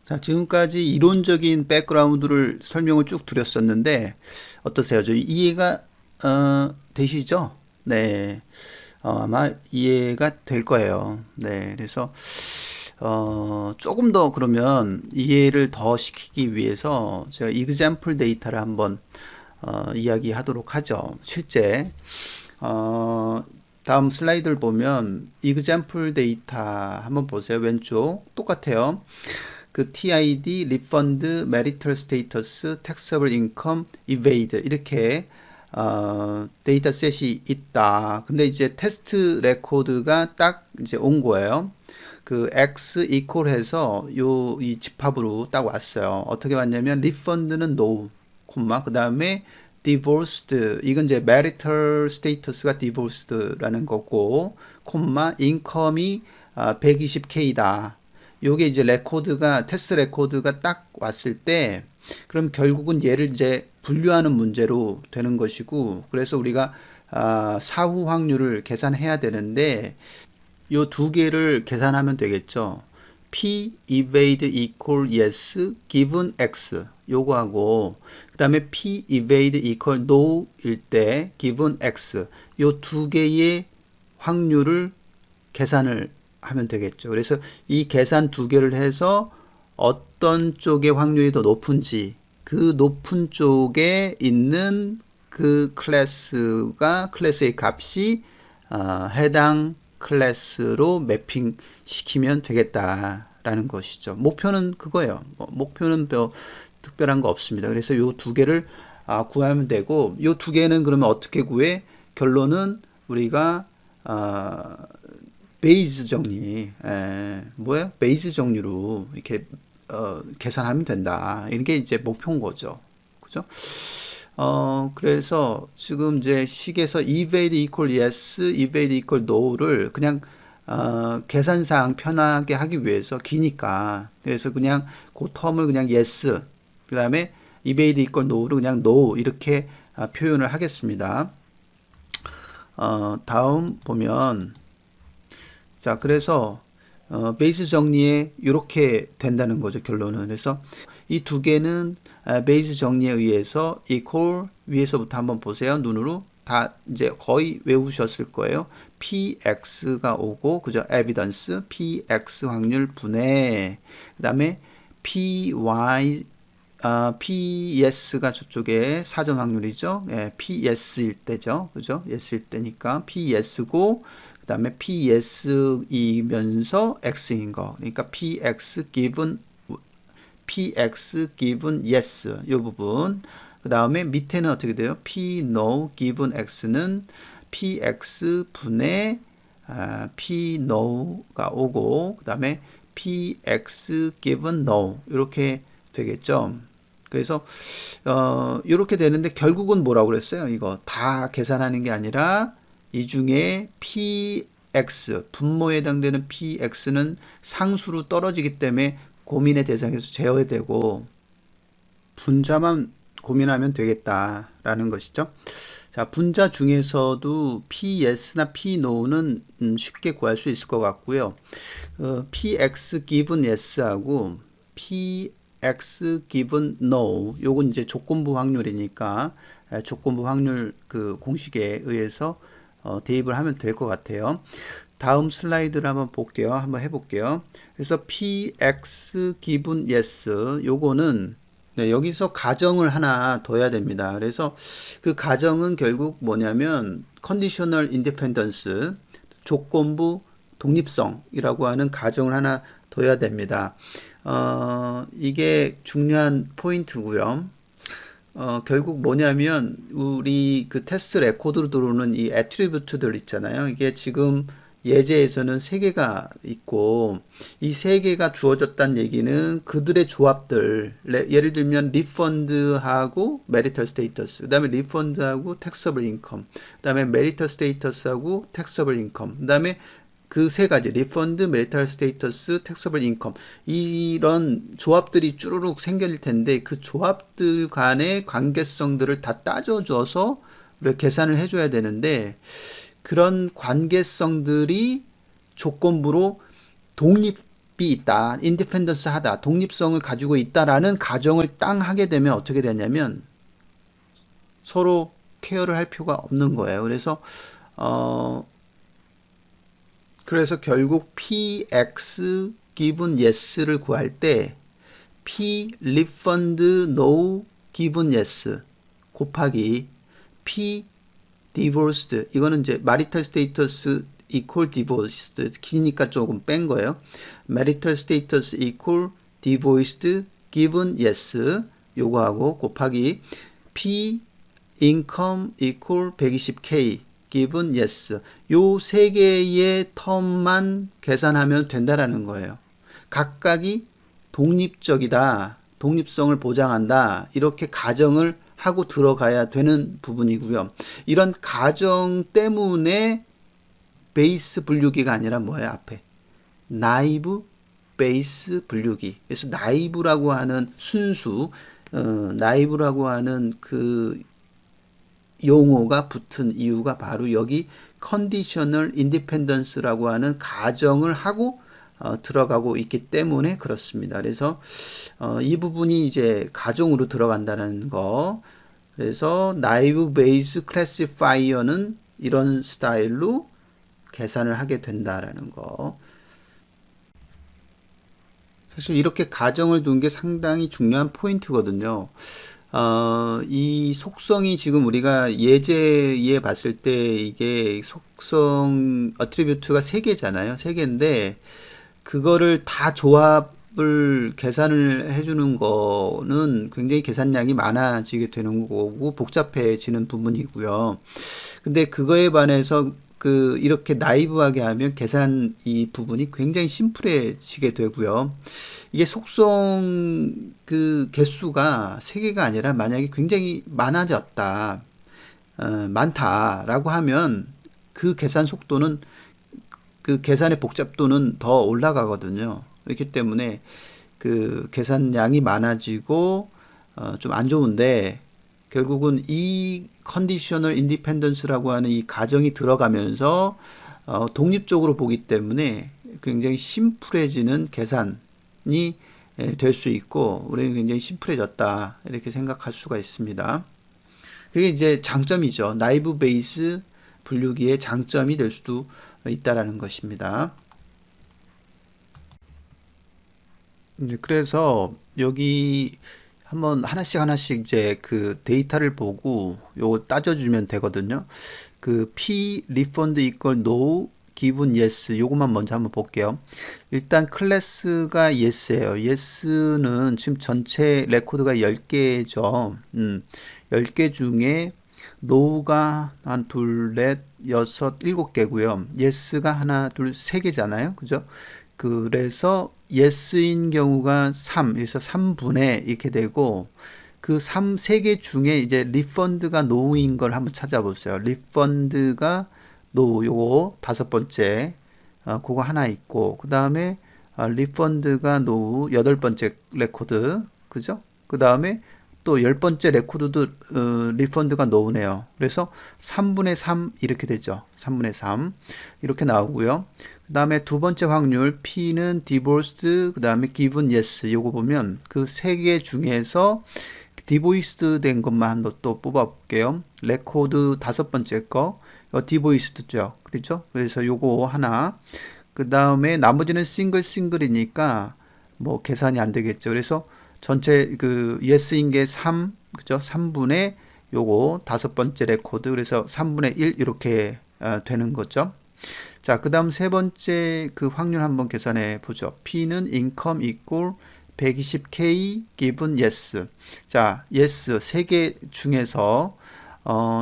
S1: 자, 지금까지 이론적인 백그라운드를 설명을 쭉 드렸었는데 어떠세요? 저 이해가 되시죠? 네, 아마 이해가 될 거예요. 네, 그래서 조금 더 그러면 이해를 더 시키기 위해서 제가 example 데이터를 한번 이야기하도록 하죠. 실제 다음 슬라이드를 보면 example 데이터 한번 보세요. 왼쪽 똑같아요. 그 TID, refund, marital status, taxable income, evade 이렇게 데이터셋이 있다. 근데 이제 테스트 레코드가 딱 이제 온 거예요. 그 X 이퀄 해서 이 집합으로 딱 왔어요. 어떻게 왔냐면 refund는 no, 그 다음에 divorced, 이건 이제 marital status가 divorced라는 거고, income이 120K다. 요게 이제 레코드가, 테스트 레코드가 딱 왔을 때, 그럼 결국은 얘를 이제 분류하는 문제로 되는 것이고, 그래서 우리가 사후 확률을 계산해야 되는데, 요 두 개를 계산하면 되겠죠. P evade equal yes given x 요거하고, 그 다음에 P evade equal no 일 때 given x 요 두 개의 확률을 계산을 하면 되겠죠. 그래서 이 계산 두 개를 해서 어떤 쪽의 확률이 더 높은지, 그 높은 쪽에 있는 그 클래스의 값이 해당 클래스로 매핑 시키면 되겠다라는 것이죠. 목표는 그거예요. 목표는 특별한 거 없습니다. 그래서 요 두 개를 구하면 되고, 요 두 개는 그러면 어떻게 구해? 결론은 우리가 베이스 정리, 뭐예요? 베이스 정리로 이렇게 계산하면 된다. 이게 이제 목표인 거죠. 그죠? 그래서 지금 이제 식에서 evade equal yes, evade equal no를 그냥 계산상 편하게 하기 위해서 기니까, 그래서 그냥 그 텀을 그냥 yes, 그 다음에 evade equal no를 그냥 no 이렇게 표현을 하겠습니다. 다음 보면, 자, 그래서 베이스 정리에 이렇게 된다는 거죠, 결론은. 그래서 이 두 개는 베이스 정리에 의해서 equal, 위에서부터 한번 보세요. 눈으로 다 이제 거의 외우셨을 거예요. px가 오고, 그죠? evidence, px 확률 분해, 그 다음에 py, PS가 저쪽에 사전 확률이죠. 예, PS일 때죠. 그죠? S일 때니까 PS고, 그 다음에 PS이면서 X인 거. 그러니까 PX given yes. 이 부분. 그 다음에 밑에는 어떻게 돼요? P no given X는 PX 분의 P no가 오고, 그 다음에 PX given no. 이렇게 되겠죠. 그래서 이렇게 되는데 결국은 뭐라고 그랬어요? 이거 다 계산하는 게 아니라 이 중에 px 분모에 해당되는 px는 상수로 떨어지기 때문에 고민의 대상에서 제어되고 분자만 고민하면 되겠다라는 것이죠. 자, 분자 중에서도 PYes나 PNo는 쉽게 구할 수 있을 것 같고요. PX given yes하고 PX given no, 요건 이제 조건부 확률이니까 조건부 확률 그 공식에 의해서 대입을 하면 될 것 같아요. 다음 슬라이드를 한번 볼게요. 한번 해볼게요. 그래서 PX given yes, 요거는 네, 여기서 가정을 하나 둬야 됩니다. 그래서 그 가정은 결국 뭐냐면 conditional independence, 조건부 독립성이라고 하는 가정을 하나 둬야 됩니다. 이게 중요한 포인트고요. 결국 뭐냐면 우리 그 테스트 레코드로 들어오는 이 애트리뷰트들 있잖아요. 이게 지금 예제에서는 세 개가 있고 이 세 개가 주어졌다는 얘기는 그들의 조합들, 예를 들면 리펀드하고 메리털 스테이터스, 그다음에 리펀드하고 텍서블 인컴, 그다음에 메리털 스테이터스하고 텍서블 인컴, 그다음에 그 세 가지 리펀드, 메리탈 스테이터스, 텍서블 인컴, 이런 조합들이 쭈루룩 생길 텐데 그 조합들 간의 관계성들을 다 따져줘서 우리가 계산을 해줘야 되는데 그런 관계성들이 조건부로 독립이 있다, 인디펜던스 하다, 독립성을 가지고 있다라는 가정을 땅 하게 되면 어떻게 되냐면 서로 케어를 할 필요가 없는 거예요. 그래서 결국 PX given yes를 구할 때 P refund no given yes 곱하기 P divorced, 이거는 이제 marital status equal divorced, 기니까 조금 뺀 거예요. marital status equal divorced given yes 요거하고 곱하기 P income equal 120K given yes, 요 세 개의 텀만 계산하면 된다라는 거예요. 각각이 독립적이다, 독립성을 보장한다, 이렇게 가정을 하고 들어가야 되는 부분이고요. 이런 가정 때문에 베이스 분류기가 아니라 뭐예요? 앞에 나이브 베이스 분류기. 그래서 나이브라고 하는 순수, 나이브라고 하는 그 용어가 붙은 이유가 바로 여기 컨디셔널 인디펜던스라고 하는 가정을 하고 들어가고 있기 때문에 그렇습니다. 그래서 이 부분이 이제 가정으로 들어간다는 거. 그래서 나이브 베이스 클래시파이어는 이런 스타일로 계산을 하게 된다라는 거. 사실 이렇게 가정을 둔 게 상당히 중요한 포인트거든요. 이 속성이 지금 우리가 예제에 봤을 때 이게 속성 어트리뷰트가 3개잖아요. 3개인데 그거를 다 조합을 계산을 해주는 거는 굉장히 계산량이 많아지게 되는 거고 복잡해지는 부분이고요. 근데 그거에 반해서 그 이렇게 나이브하게 하면 계산 이 부분이 굉장히 심플해지게 되고요. 이게 속성 그 개수가 3개가 아니라 만약에 굉장히 많아졌다, 많다라고 하면 그 계산 속도는 그 계산의 복잡도는 더 올라가거든요. 그렇기 때문에 그 계산량이 많아지고 좀 안 좋은데 결국은 이 컨디셔널 인디펜던스라고 하는 이 가정이 들어가면서 독립적으로 보기 때문에 굉장히 심플해지는 계산이 될 수 있고 우리는 굉장히 심플해졌다 이렇게 생각할 수가 있습니다. 그게 이제 장점이죠. 나이브 베이스 분류기의 장점이 될 수도 있다라는 것입니다. 이제 그래서 여기 한번 하나씩 이제 그 데이터를 보고 요거 따져주면 되거든요. 그 P refund equal no given yes 요것만 먼저 한번 볼게요. 일단 클래스가 yes예요. yes는 지금 전체 레코드가 10개죠. 10개 중에 no가 한 둘, 넷, 여섯, 7개고요. yes가 하나, 둘, 3개잖아요. 그죠? 그래서 yes인 경우가 3, 그래서 3분의 이렇게 되고 그 3개 중에 이제 리펀드가 no인 걸 한번 찾아보세요. 리펀드가 no 요거 5번째 그거 하나 있고 그 다음에 리펀드가 no 8번째 레코드 그죠? 그 다음에 또 10번째 레코드도 리펀드가 노우네요. 그래서 3분의 3 이렇게 되죠. 3분의 3 이렇게 나오고요. 그 다음에 두 번째 확률 P는 divorced, 그 다음에 given yes. 요거 보면 그 세 개 중에서 디보이스드 된 것만 한번 또 뽑아볼게요. 레코드 다섯 번째 거 디보이스드죠. 그렇죠? 그래서 요거 하나. 그 다음에 나머지는 싱글이니까 뭐 계산이 안 되겠죠. 그래서 전체 그 예스인 게 3, 그죠? 3분의 요거 다섯 번째 레코드. 그래서 3분의 1 이렇게 되는 거죠. 자, 그 다음 세 번째 그 확률 한번 계산해 보죠. P는 income equal 120K given yes. 자, yes 세 개 중에서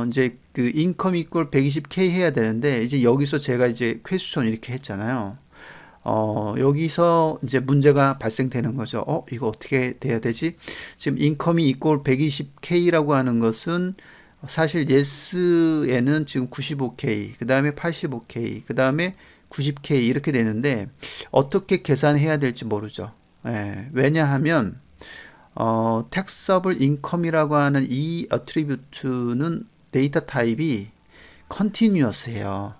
S1: 이제 그 income equal 120K 해야 되는데 이제 여기서 제가 이제 퀘스천 이렇게 했잖아요. 여기서 이제 문제가 발생되는 거죠. 이거 어떻게 돼야 되지? 지금 인컴이 equal 120K라고 하는 것은 사실 yes에는 지금 95K, 그 다음에 85K, 그 다음에 90K 이렇게 되는데 어떻게 계산해야 될지 모르죠. 예, 왜냐하면 taxable income이라고 하는 이 attribute는 데이터 타입이 continuous해요.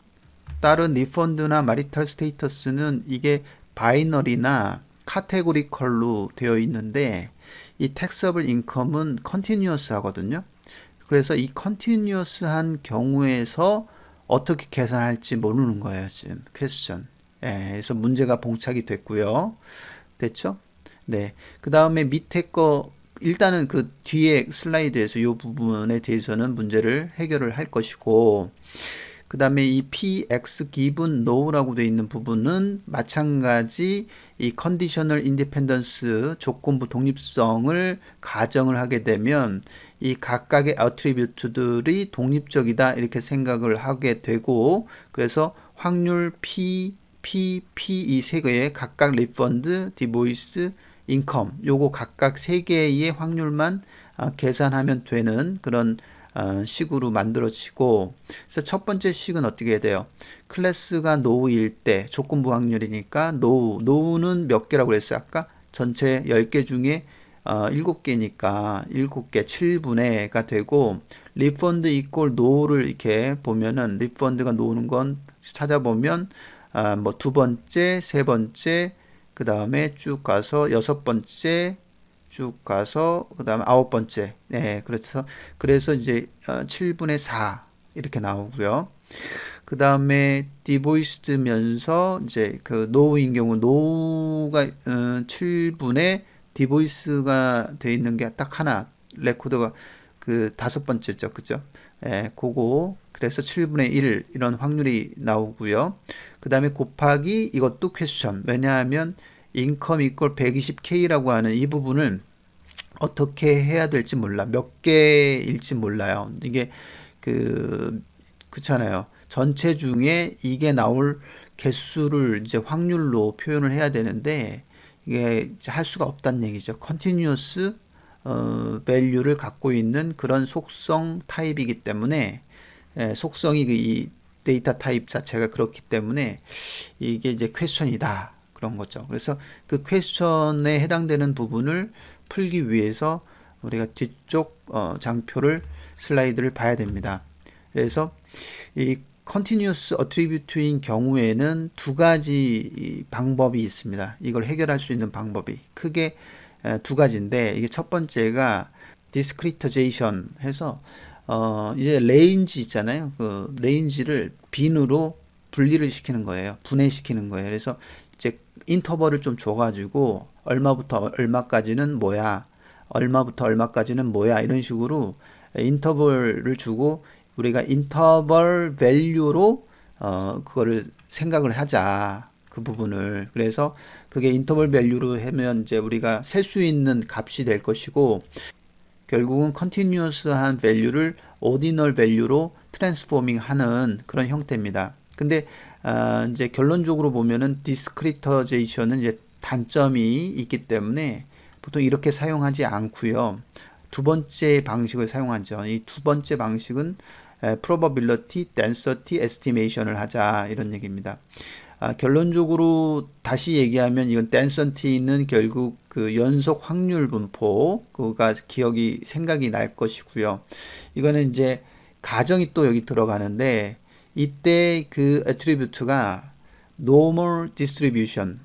S1: 다른 리펀드나 마리탈 스테이터스는 이게 바이너리나 카테고리컬로 되어 있는데 이 taxable income은 continuous 하거든요. 그래서 이 continuous한 경우에서 어떻게 계산할지 모르는 거예요. 지금 퀘스천. 예, 그래서 문제가 봉착이 됐고요. 됐죠? 네. 그 다음에 밑에 거 일단은 그 뒤에 슬라이드에서 이 부분에 대해서는 문제를 해결을 할 것이고 그 다음에 이 px given no라고 되어 있는 부분은 마찬가지 이 conditional independence 조건부 독립성을 가정을 하게 되면 이 각각의 attribute들이 독립적이다 이렇게 생각을 하게 되고 그래서 확률 p 이 세 개의 각각 리펀드, 디보이스, 인컴 요거 각각 세 개의 확률만 계산하면 되는 그런 식으로 만들어지고 그래서 첫 번째 식은 어떻게 해야 돼요? 클래스가 노우일 때 조건부 확률이니까 노우는 몇 개라고 그랬어요? 아까 전체 10개 중에 7개니까 7개 7분의가 되고 리펀드 이꼴 노우를 이렇게 보면은 리펀드가 노우는 건 찾아보면 뭐 두 번째, 세 번째, 그 다음에 쭉 가서 여섯 번째, 쭉 가서 그 다음에 아홉 번째. 네, 그래서 이제 7분의 4 이렇게 나오고요. 그 다음에 디보이스드면서 이제 그 노우인 경우 노우가 7분의 디보이스가 돼 있는 게 딱 하나 레코드가 그 다섯 번째죠, 그죠? 예, 그거 그래서 7분의 1 이런 확률이 나오고요. 그 다음에 곱하기 이것도 퀘스천. 왜냐하면 인컴 이퀄 120K라고 하는 이 부분을 어떻게 해야 될지 몰라. 몇 개일지 몰라요. 이게 그렇잖아요. 전체 중에 이게 나올 개수를 이제 확률로 표현을 해야 되는데 이게 이제 할 수가 없다는 얘기죠. 컨티뉴어스 value를 갖고 있는 그런 속성 타입이기 때문에 속성이 이 데이터 타입 자체가 그렇기 때문에 이게 이제 퀘스천이다 그런 거죠. 그래서 그 퀘스천에 해당되는 부분을 풀기 위해서 우리가 뒤쪽 장표를 슬라이드를 봐야 됩니다. 그래서 이 continuous attribute인 경우에는 두 가지 방법이 있습니다. 이걸 해결할 수 있는 방법이 크게 두 가지인데 이게 첫 번째가 discretization 해서 이제 레인지 있잖아요. 그 레인지를 빈으로 분리를 시키는 거예요. 분해시키는 거예요. 그래서 이제 인터벌을 좀 줘가지고 얼마부터 얼마까지는 뭐야, 얼마부터 얼마까지는 뭐야 이런 식으로 인터벌을 주고 우리가 인터벌 밸류로 그거를 생각을 하자. 그 부분을. 그래서 그게 인터벌 밸류로 하면 이제 우리가 셀 수 있는 값이 될 것이고 결국은 컨티뉴어스한 밸류를 오디널 밸류로 트랜스포밍 하는 그런 형태입니다. 근데 이제 결론적으로 보면은 디스크리터제이션은 이제 단점이 있기 때문에 보통 이렇게 사용하지 않고요. 두 번째 방식을 사용하죠. 이 두 번째 방식은 probability density estimation을 하자 이런 얘기입니다. 결론적으로 다시 얘기하면 이건 density는 결국 그 연속 확률 분포, 그가 생각이 날 것이고요. 이거는 이제 가정이 또 여기 들어가는데, 이때 그 attribute가 normal distribution,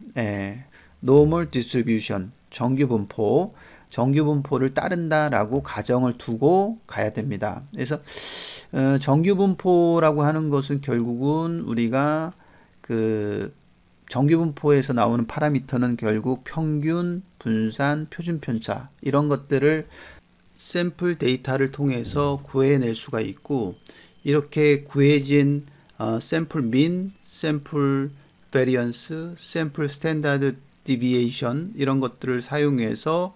S1: normal distribution, 정규 분포를 따른다라고 가정을 두고 가야 됩니다. 그래서 정규 분포라고 하는 것은 결국은 우리가 그 정규 분포에서 나오는 파라미터는 결국 평균, 분산, 표준 편차 이런 것들을 샘플 데이터를 통해서 구해낼 수가 있고, 이렇게 구해진 샘플 민, 샘플 베리언스, 샘플 스탠다드 디비에이션 이런 것들을 사용해서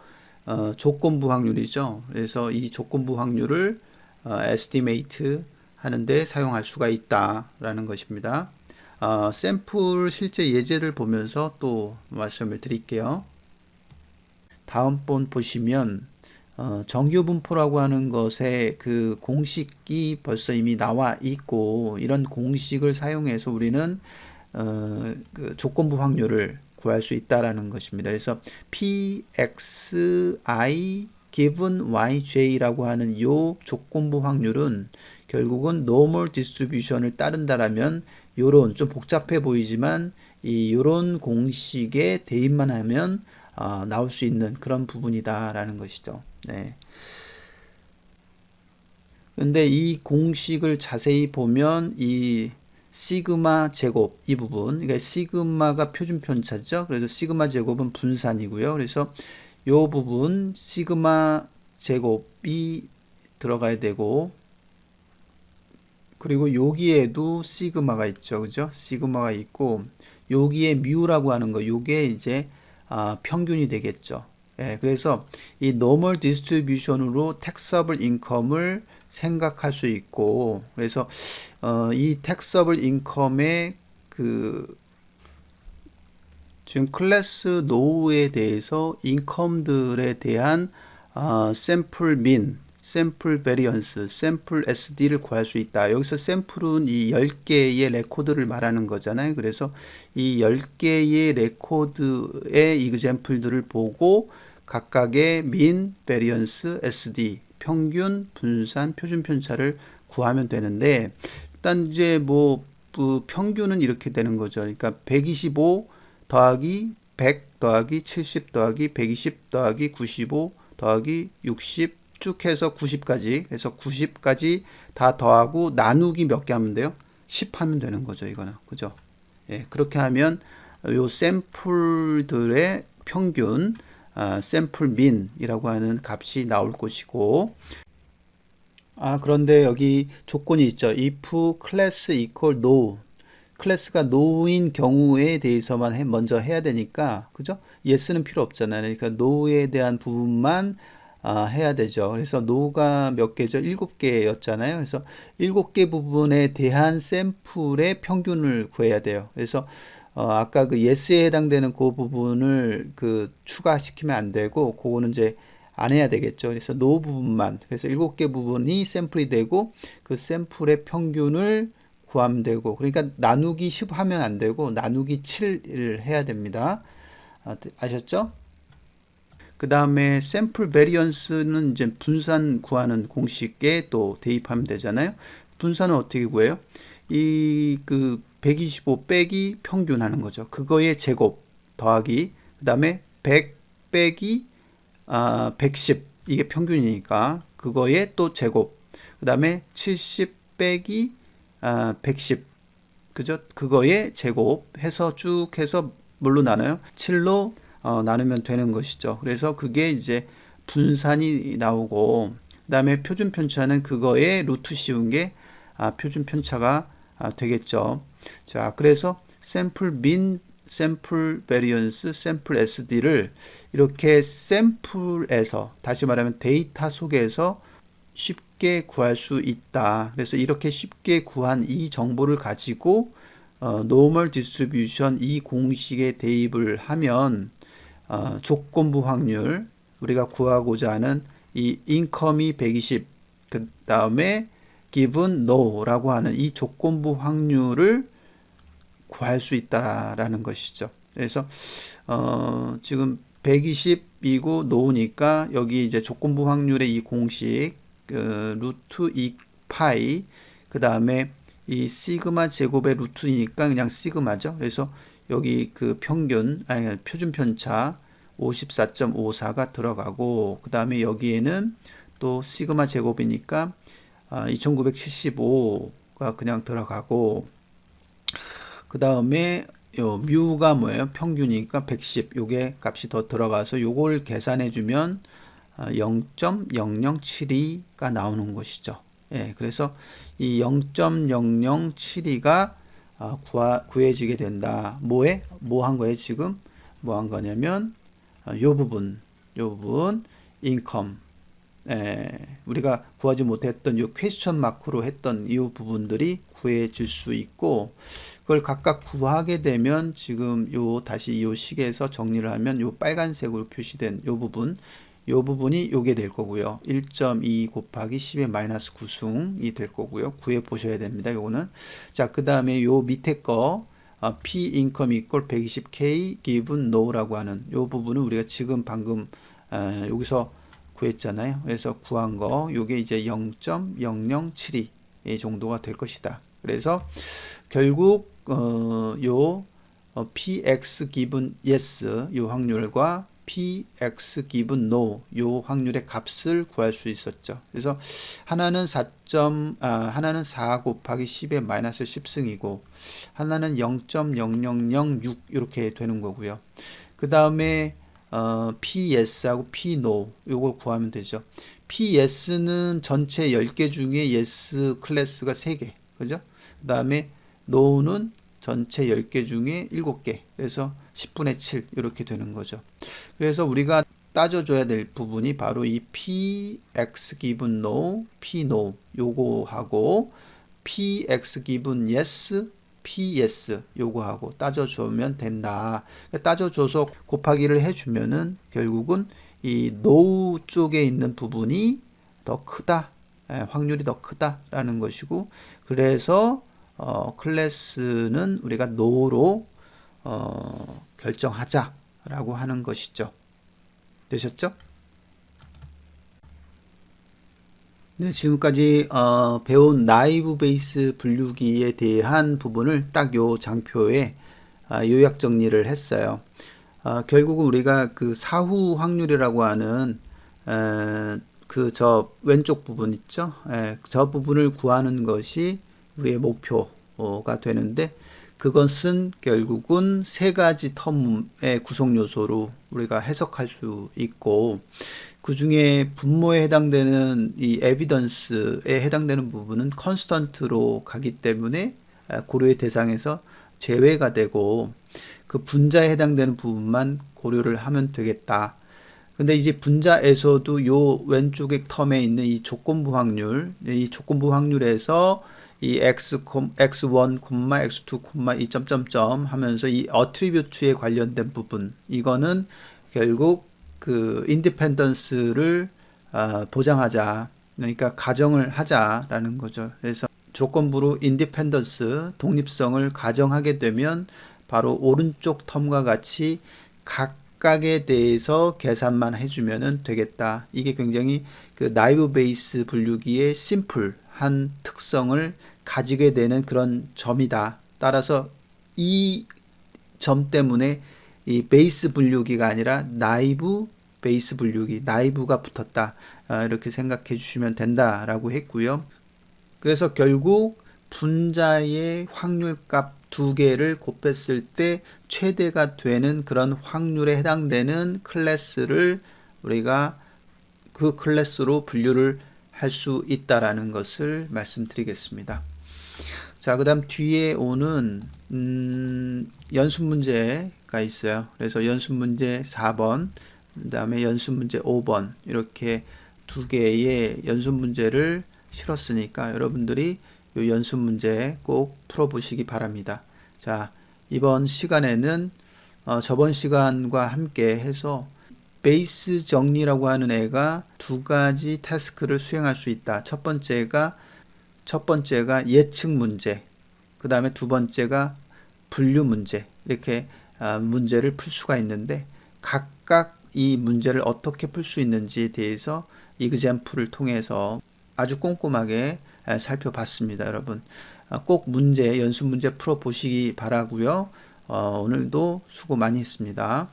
S1: 조건부 확률이죠. 그래서 이 조건부 확률을 estimate 하는데 사용할 수가 있다라는 것입니다. 샘플 실제 예제를 보면서 또 말씀을 드릴게요. 다음 번 보시면 정규 분포라고 하는 것에 그 공식이 벌써 이미 나와 있고, 이런 공식을 사용해서 우리는 그 조건부 확률을 구할 수 있다라는 것입니다. 그래서 pxi given yj라고 하는 이 조건부 확률은 결국은 normal distribution을 따른다라면 요런 좀 복잡해 보이지만 요런 공식에 대입만 하면 나올 수 있는 그런 부분이다라는 것이죠. 네. 근데 이 공식을 자세히 보면 이 시그마 제곱 이 부분, 그러니까 시그마가 표준 편차죠. 그래서 시그마 제곱은 분산이고요. 그래서 요 부분 시그마 제곱이 들어가야 되고, 그리고 여기에도 시그마가 있죠. 그죠? 시그마가 있고, 여기에 뮤라고 하는 거, 요게 이제 평균이 되겠죠. 예, 그래서 이 normal distribution으로 taxable income을 생각할 수 있고, 그래서 이 taxable income의 그 지금 클래스 노우에 대해서 인컴들에 대한 샘플 민, 샘플 베리언스, 샘플 SD를 구할 수 있다. 여기서 샘플은 이 10개의 레코드를 말하는 거잖아요. 그래서 이 10개의 레코드의 이그젬플들을 보고 각각의 민, 베리언스, SD, 평균, 분산, 표준 편차를 구하면 되는데, 일단 이제 그 평균은 이렇게 되는 거죠. 그러니까 125 더하기 100 더하기 70 더하기 120 더하기 95 더하기 60 쭉 해서 90까지, 그래서 90까지 다 더하고 나누기 몇 개 하면 돼요? 10 하면 되는 거죠, 이거는. 그죠? 예, 그렇게 하면 요 샘플들의 평균, 샘플 민이라고 하는 값이 나올 것이고, 그런데 여기 조건이 있죠. if class equal no, 클래스가 no인 경우에 대해서만 먼저 해야 되니까, 그죠? yes는 필요 없잖아요. 그러니까 no에 대한 부분만 해야 되죠. 그래서 no가 몇 개죠? 7개였잖아요. 그래서 7개 부분에 대한 샘플의 평균을 구해야 돼요. 그래서 아까 그 yes에 해당되는 그 부분을 추가시키면 안 되고, 그거는 이제 안 해야 되겠죠. 그래서 no 부분만, 그래서 7개 부분이 샘플이 되고, 그 샘플의 평균을 구하면 되고, 그러니까 나누기 10 하면 안 되고 나누기 7을 해야 됩니다. 아셨죠? 그 다음에 샘플 베리언스는 이제 분산 구하는 공식에 또 대입하면 되잖아요. 분산은 어떻게 구해요? 이 125 빼기 평균 하는 거죠. 그거의 제곱 더하기, 그 다음에 100 빼기 110, 이게 평균이니까 그거의 또 제곱, 그 다음에 70 빼기 110, 그죠? 그거의 제곱 해서 쭉 해서 뭘로 나눠요? 7로 나누면 되는 것이죠. 그래서 그게 이제 분산이 나오고, 그 다음에 표준 편차는 그거의 루트 씌운 게 표준 편차가 되겠죠. 자, 그래서 샘플 민, 샘플 베리언스, 샘플 SD를 이렇게 샘플에서, 다시 말하면 데이터 속에서 쉽게 구할 수 있다. 그래서 이렇게 쉽게 구한 이 정보를 가지고 normal distribution 이 공식에 대입을 하면 조건부 확률, 우리가 구하고자 하는 이 income이 120, 그 다음에 given no라고 하는 이 조건부 확률을 구할 수 있다라는 것이죠. 그래서 지금 120이고 놓으니까 여기 이제 조건부 확률의 이 공식 루트 2 파이 그 다음에 이 시그마 제곱의 루트이니까 그냥 시그마죠. 그래서 여기 그 평균 아니 표준 편차 54.54가 들어가고 그 다음에 여기에는 또 시그마 제곱이니까 2975가 그냥 들어가고 그 다음에 요 뮤가 뭐예요? 평균이니까 110 요게 값이 더 들어가서 요걸 계산해 주면 0.0072가 나오는 것이죠. 예, 그래서 이 0.0072가 구해지게 된다. 뭐 한 거예요, 지금? 뭐 한 거냐면, 요 부분, 인컴. 우리가 구하지 못했던 요 퀘스천 마크로 했던 이 부분들이 구해질 수 있고, 그걸 각각 구하게 되면 지금 다시 요 식에서 정리를 하면 요 빨간색으로 표시된 요 부분이 요게 될 거고요. 1.2 곱하기 10의 마이너스 9승이 될 거고요. 구해 보셔야 됩니다. 요거는. 자, 그 다음에 요 밑에 거, P income equal 120K given no라고 하는 요 부분은 우리가 지금 방금, 여기서 구했잖아요. 그래서 구한 거, 요게 이제 0.0072 정도가 될 것이다. 그래서 결국, px given yes 요 확률과 px given no 요 확률의 값을 구할 수 있었죠. 그래서 하나는 4 곱하기 10의 마이너스 10승이고 하나는 0.0006 이렇게 되는 거고요. 그 다음에 PS하고 PNO 요걸 구하면 되죠. PS는 전체 10개 중에 yes 클래스가 3개 그죠? 그 다음에 NO는 전체 10개 중에 7개 그래서 10분의 7 이렇게 되는 거죠. 그래서 우리가 따져줘야 될 부분이 바로 이 PX given no, PNO 요거하고 PX given yes, PS 요거하고 따져주면 된다. 따져줘서 곱하기를 해주면은 결국은 이 no 쪽에 있는 부분이 더 크다. 확률이 더 크다라는 것이고 그래서 클래스는 우리가 no로 결정하자라고 하는 것이죠. 되셨죠? 네, 지금까지 배운 나이브 베이스 분류기에 대한 부분을 딱 요 장표에 요약 정리를 했어요. 결국은 우리가 그 사후 확률이라고 하는 그 저 왼쪽 부분 있죠? 저 부분을 구하는 것이 우리의 목표가 되는데 그것은 결국은 세 가지 텀의 구성 요소로 우리가 해석할 수 있고 그 중에 분모에 해당되는 이 에비던스에 해당되는 부분은 컨스턴트로 가기 때문에 고려의 대상에서 제외가 되고 그 분자에 해당되는 부분만 고려를 하면 되겠다. 근데 이제 분자에서도 요 왼쪽의 텀에 있는 이 조건부 확률에서 이 x1, x2, 이 점점점 하면서 이 어트리뷰트에 관련된 부분 이거는 결국 그 인디펜던스를 보장하자 그러니까 가정을 하자라는 거죠. 그래서 조건부로 인디펜던스 독립성을 가정하게 되면 바로 오른쪽 텀과 같이 각각에 대해서 계산만 해주면 되겠다. 이게 굉장히 그 나이브 베이스 분류기의 심플한 특성을 가지게 되는 그런 점이다. 따라서 이 점 때문에 이 베이스 분류기가 아니라 나이브 베이스 분류기, 나이브가 붙었다. 이렇게 생각해 주시면 된다라고 했고요. 그래서 결국 분자의 확률값 두 개를 곱했을 때 최대가 되는 그런 확률에 해당되는 클래스를 우리가 그 클래스로 분류를 할 수 있다라는 것을 말씀드리겠습니다. 자, 그 다음 뒤에 오는 연습 문제가 있어요. 그래서 연습 문제 4번, 그 다음에 연습 문제 5번 이렇게 두 개의 연습 문제를 실었으니까 여러분들이 이 연습 문제 꼭 풀어보시기 바랍니다. 자, 이번 시간에는 저번 시간과 함께 해서 베이스 정리라고 하는 애가 두 가지 태스크를 수행할 수 있다. 첫 번째가 예측 문제, 그 다음에 두 번째가 분류 문제 이렇게 문제를 풀 수가 있는데 각각 이 문제를 어떻게 풀 수 있는지에 대해서 이그젬플을 통해서 아주 꼼꼼하게 살펴봤습니다, 여러분. 꼭 연습 문제 풀어보시기 바라고요. 오늘도 수고 많이 했습니다.